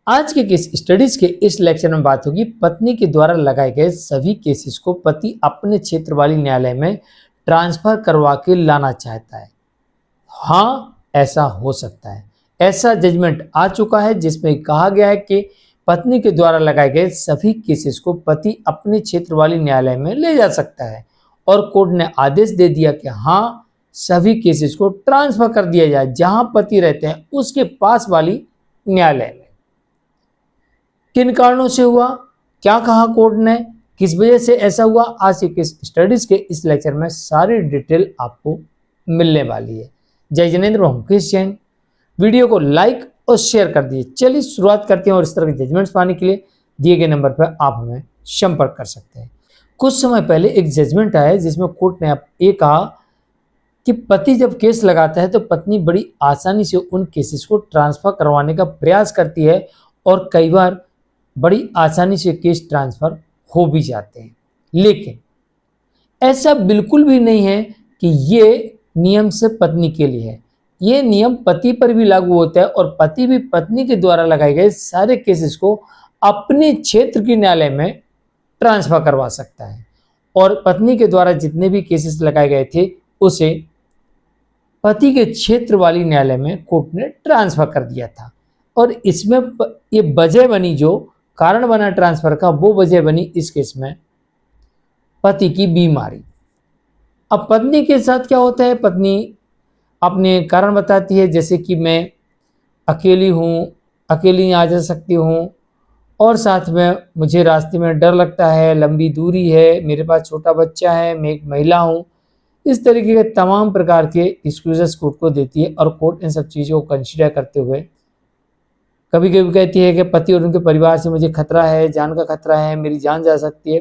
आज के case studies के इस लेक्चर में बात होगी पत्नी के द्वारा लगाए गए सभी केसेस को पति अपने क्षेत्र वाली न्यायालय में ट्रांसफर करवा के लाना चाहता है। हाँ, ऐसा हो सकता है। ऐसा जजमेंट आ चुका है जिसमें कहा गया है कि पत्नी के द्वारा लगाए गए सभी केसेस को पति अपने क्षेत्र वाली न्यायालय में ले जा सकता है और कोर्ट ने आदेश दे दिया कि हाँ, सभी केसेस को ट्रांसफर कर दिया जाए जहां पति रहते हैं उसके पास वाली न्यायालय में। किन कारणों से हुआ, क्या कहा कोर्ट ने, किस वजह से ऐसा हुआ, आज के स्टडीज के इस लेक्चर में सारी डिटेल आपको मिलने वाली है। जय जिनेंद्र, मैं मुकेश जैन। वीडियो को लाइक और शेयर कर दीजिए। चलिए शुरुआत करते हैं और इस तरह के जजमेंट्स पाने के लिए दिए गए नंबर पर आप हमें संपर्क कर सकते हैं। कुछ समय पहले एक जजमेंट आया जिसमें कोर्ट ने ये कहा कि पति जब केस लगाता है तो पत्नी बड़ी आसानी से उन केसेस को ट्रांसफर करवाने का प्रयास करती है और कई बार बड़ी आसानी से केस ट्रांसफर हो भी जाते हैं। लेकिन ऐसा बिल्कुल भी नहीं है कि ये नियम सिर्फ पत्नी के लिए है। ये नियम पति पर भी लागू होता है और पति भी पत्नी के द्वारा लगाए गए सारे केसेस को अपने क्षेत्र के न्यायालय में ट्रांसफर करवा सकता है। और पत्नी के द्वारा जितने भी केसेस लगाए गए थे उसे पति के क्षेत्र वाली न्यायालय में कोर्ट ने ट्रांसफर कर दिया था। और इसमें ये वजह बनी, जो कारण बना ट्रांसफर का, वो वजह बनी इस केस में पति की बीमारी। अब पत्नी के साथ क्या होता है, पत्नी अपने कारण बताती है, जैसे कि मैं अकेली हूँ, अकेली आ जा सकती हूँ, और साथ में मुझे रास्ते में डर लगता है, लंबी दूरी है, मेरे पास छोटा बच्चा है, मैं एक महिला हूँ। इस तरीके के तमाम प्रकार के एक्सक्यूजेस कोर्ट को देती है और कोर्ट इन सब चीज़ों को कंसिडर करते हुए कभी कभी कहती है कि पति और उनके परिवार से मुझे खतरा है, जान का खतरा है, मेरी जान जा सकती है।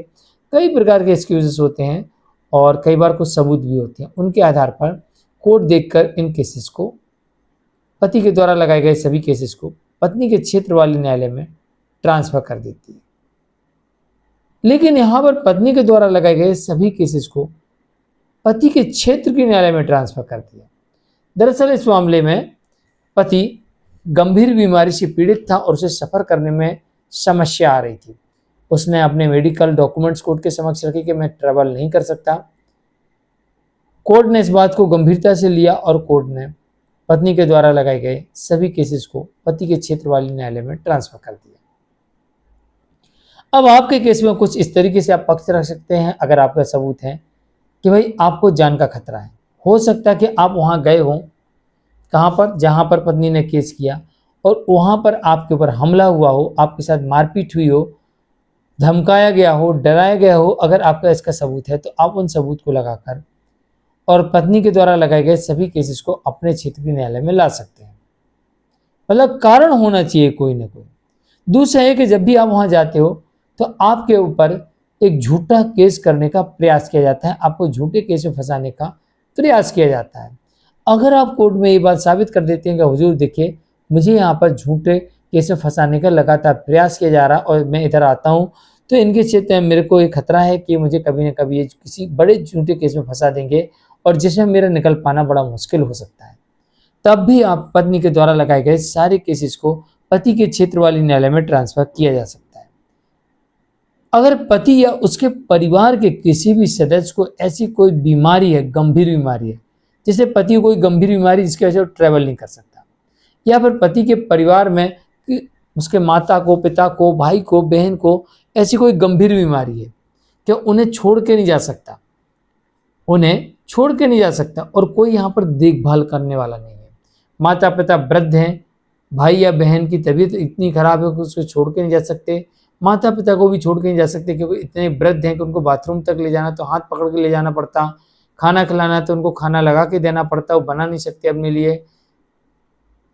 कई प्रकार के एक्सक्यूजेस होते हैं और कई बार कुछ सबूत भी होते हैं। उनके आधार पर कोर्ट देखकर इन केसेस को, पति के द्वारा लगाए गए सभी केसेस को पत्नी के क्षेत्र वाले न्यायालय में ट्रांसफर कर देती है। लेकिन यहाँ पर पत्नी के द्वारा लगाए गए सभी केसेस को पति के क्षेत्र के न्यायालय में ट्रांसफर कर दिया। दरअसल इस मामले में पति गंभीर बीमारी से पीड़ित था और उसे सफर करने में समस्या आ रही थी। उसने अपने मेडिकल डॉक्यूमेंट्स कोर्ट के समक्ष रखे कि मैं ट्रैवल नहीं कर सकता। कोर्ट ने इस बात को गंभीरता से लिया और कोर्ट ने पत्नी के द्वारा लगाए गए सभी केसेस को पति के क्षेत्र वाले न्यायालय में ट्रांसफर कर दिया। अब आपके केस में कुछ इस तरीके से आप पक्ष रख सकते हैं, अगर आपका सबूत है कि भाई आपको जान का खतरा है। हो सकता है कि आप वहाँ गए हों, कहाँ पर, जहाँ पर पत्नी ने केस किया, और वहाँ पर आपके ऊपर हमला हुआ हो, आपके साथ मारपीट हुई हो, धमकाया गया हो, डराया गया हो। अगर आपका इसका सबूत है तो आप उन सबूत को लगाकर और पत्नी के द्वारा लगाए गए सभी केसेस को अपने क्षेत्र के न्यायालय में ला सकते हैं। मतलब कारण होना चाहिए कोई ना कोई। दूसरा है कि जब भी आप वहाँ जाते हो तो आपके ऊपर एक झूठा केस करने का प्रयास किया जाता है, आपको झूठे केस में फंसाने का प्रयास किया जाता है। अगर आप कोर्ट में ये बात साबित कर देते हैं कि हुजूर देखिए, मुझे यहाँ पर झूठे केस में फंसाने का लगातार प्रयास किया जा रहा और मैं इधर आता हूँ तो इनके क्षेत्र में मेरे को ये खतरा है कि मुझे कभी न कभी ये किसी बड़े झूठे केस में फंसा देंगे और जिसमें मेरा निकल पाना बड़ा मुश्किल हो सकता है, तब भी आप पत्नी के द्वारा लगाए गए सारे केसेस को पति के क्षेत्र वाले न्यायालय में ट्रांसफर किया जा सकता है। अगर पति या उसके परिवार के किसी भी सदस्य को ऐसी कोई बीमारी है, गंभीर बीमारी है, जैसे पति को कोई गंभीर बीमारी जिसकी वजह से वो ट्रैवल नहीं कर सकता, या फिर पति के परिवार में उसके माता को, पिता को, भाई को, बहन को ऐसी कोई गंभीर बीमारी है कि उन्हें छोड़ के नहीं जा सकता, उन्हें छोड़ के नहीं जा सकता और कोई यहाँ पर देखभाल करने वाला नहीं है। माता पिता वृद्ध हैं, भाई या बहन की तबीयत इतनी खराब है कि उसको छोड़ के नहीं जा सकते, माता पिता को भी छोड़ के नहीं जा सकते क्योंकि इतने वृद्ध हैं कि उनको बाथरूम तक ले जाना तो हाथ पकड़ के ले जाना पड़ता, खाना खिलाना तो उनको खाना लगा के देना पड़ता, वो बना नहीं सकते अपने लिए।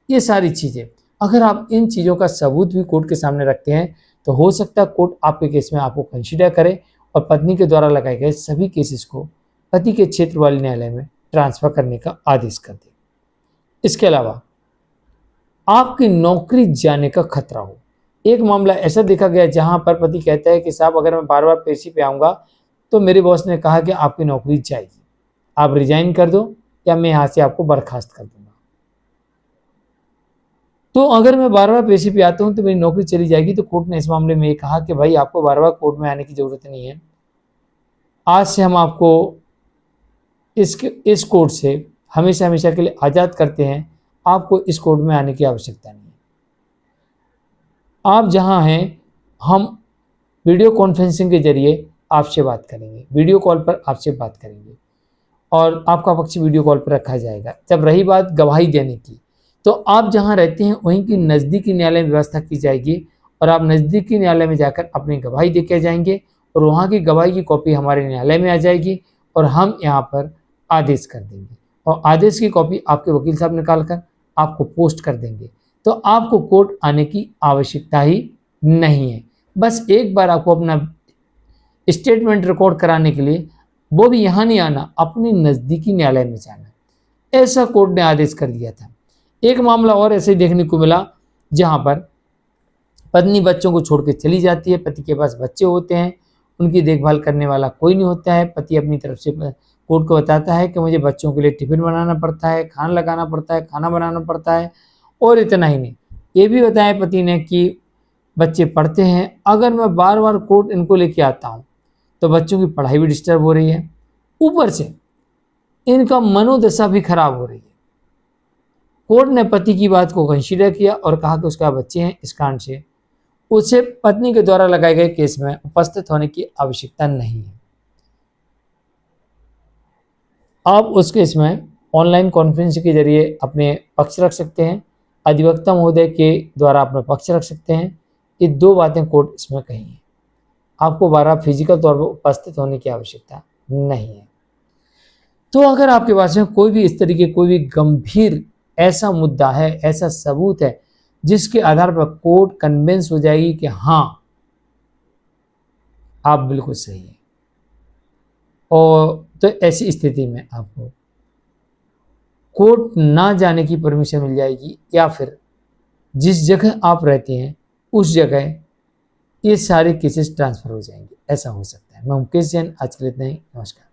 ये सारी चीज़ें अगर आप इन चीज़ों का सबूत भी कोर्ट के सामने रखते हैं तो हो सकता है कोर्ट आपके केस में आपको कंसीडर करे और पत्नी के द्वारा लगाए गए सभी केसेस को पति के क्षेत्र वाले न्यायालय में ट्रांसफर करने का आदेश कर दे। इसके अलावा आपकी नौकरी जाने का खतरा हो। एक मामला ऐसा देखा गया जहां पर पति कहता है कि साहब अगर मैं बार बार पेशी पे आऊँगा तो मेरे बॉस ने कहा कि आपकी नौकरी जाएगी, आप रिजाइन कर दो या मैं यहाँ से आपको बर्खास्त कर दूंगा। तो अगर मैं बार बार पेशी पे आता हूँ तो मेरी नौकरी चली जाएगी। तो कोर्ट ने इस मामले में ये कहा कि भाई आपको बार बार कोर्ट में आने की जरूरत नहीं है, आज से हम आपको इस कोर्ट से हमेशा हमेशा के लिए आज़ाद करते हैं, आपको इस कोर्ट में आने की आवश्यकता नहीं है। आप जहाँ हैं हम वीडियो कॉन्फ्रेंसिंग के जरिए आपसे बात करेंगे, वीडियो कॉल पर आपसे बात करेंगे और आपका पक्ष वीडियो कॉल पर रखा जाएगा। जब रही बात गवाही देने की, तो आप जहाँ रहते हैं वहीं की नज़दीकी न्यायालय में व्यवस्था की जाएगी और आप नज़दीकी न्यायालय में जाकर अपनी गवाही दे के जाएंगे और वहाँ की गवाही की कॉपी हमारे न्यायालय में आ जाएगी और हम यहाँ पर आदेश कर देंगे और आदेश की कॉपी आपके वकील साहब निकाल कर आपको पोस्ट कर देंगे। तो आपको कोर्ट आने की आवश्यकता ही नहीं है। बस एक बार आपको अपना स्टेटमेंट रिकॉर्ड कराने के लिए, वो भी यहाँ नहीं आना, अपनी नज़दीकी न्यायालय में जाना। ऐसा कोर्ट ने आदेश कर दिया था। एक मामला और ऐसे ही देखने को मिला जहाँ पर पत्नी बच्चों को छोड़ के चली जाती है, पति के पास बच्चे होते हैं, उनकी देखभाल करने वाला कोई नहीं होता है। पति अपनी तरफ से कोर्ट को बताता है कि मुझे बच्चों के लिए टिफिन बनाना पड़ता है, खाना लगाना पड़ता है, खाना बनाना पड़ता है। और इतना ही नहीं, ये भी बताया पति ने कि बच्चे पढ़ते हैं, अगर मैं बार बार कोर्ट इनको लेके आता हूँ तो बच्चों की पढ़ाई भी डिस्टर्ब हो रही है, ऊपर से इनका मनोदशा भी खराब हो रही है। कोर्ट ने पति की बात को कंसीडर किया और कहा कि उसका बच्चे हैं, इस कारण से उसे पत्नी के द्वारा लगाए गए केस में उपस्थित होने की आवश्यकता नहीं है। आप उस केस में ऑनलाइन कॉन्फ्रेंस के जरिए अपने पक्ष रख सकते हैं, अधिवक्ता महोदय के द्वारा अपना पक्ष रख सकते हैं। ये दो बातें कोर्ट इसमें कही हैं। आपको बार फिजिकल तौर पर उपस्थित होने की आवश्यकता नहीं है। तो अगर आपके पास में कोई भी इस तरीके कोई भी गंभीर ऐसा मुद्दा है, ऐसा सबूत है जिसके आधार पर कोर्ट कन्विंस हो जाएगी कि हाँ आप बिल्कुल सही है, और तो ऐसी स्थिति में आपको कोर्ट ना जाने की परमिशन मिल जाएगी या फिर जिस जगह आप रहते हैं उस जगह ये सारे केसेस ट्रांसफर हो जाएंगे। ऐसा हो सकता है। मैं मुकेश जैन, आज के लिए इतना ही। नमस्कार।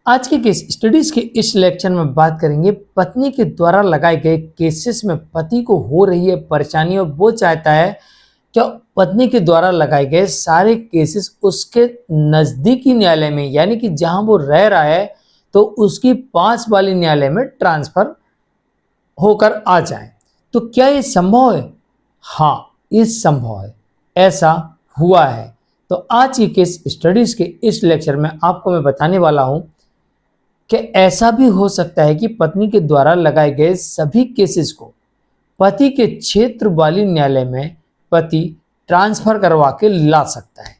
आज के केस स्टडीज के इस लेक्चर में बात करेंगे पत्नी के द्वारा लगाए गए केसेस में पति को हो रही है परेशानी और वो चाहता है कि पत्नी के द्वारा लगाए गए सारे केसेस उसके नज़दीकी न्यायालय में, यानी कि जहां वो रह रहा है तो उसकी पास वाली न्यायालय में ट्रांसफर होकर आ जाए। तो क्या ये संभव है? हाँ, ये संभव है, ऐसा हुआ है। तो आज की केस स्टडीज के इस लेक्चर में आपको मैं बताने वाला हूं कि ऐसा भी हो सकता है कि पत्नी के द्वारा लगाए गए सभी केसेस को पति के क्षेत्र वाली न्यायालय में पति ट्रांसफर करवा के ला सकता है।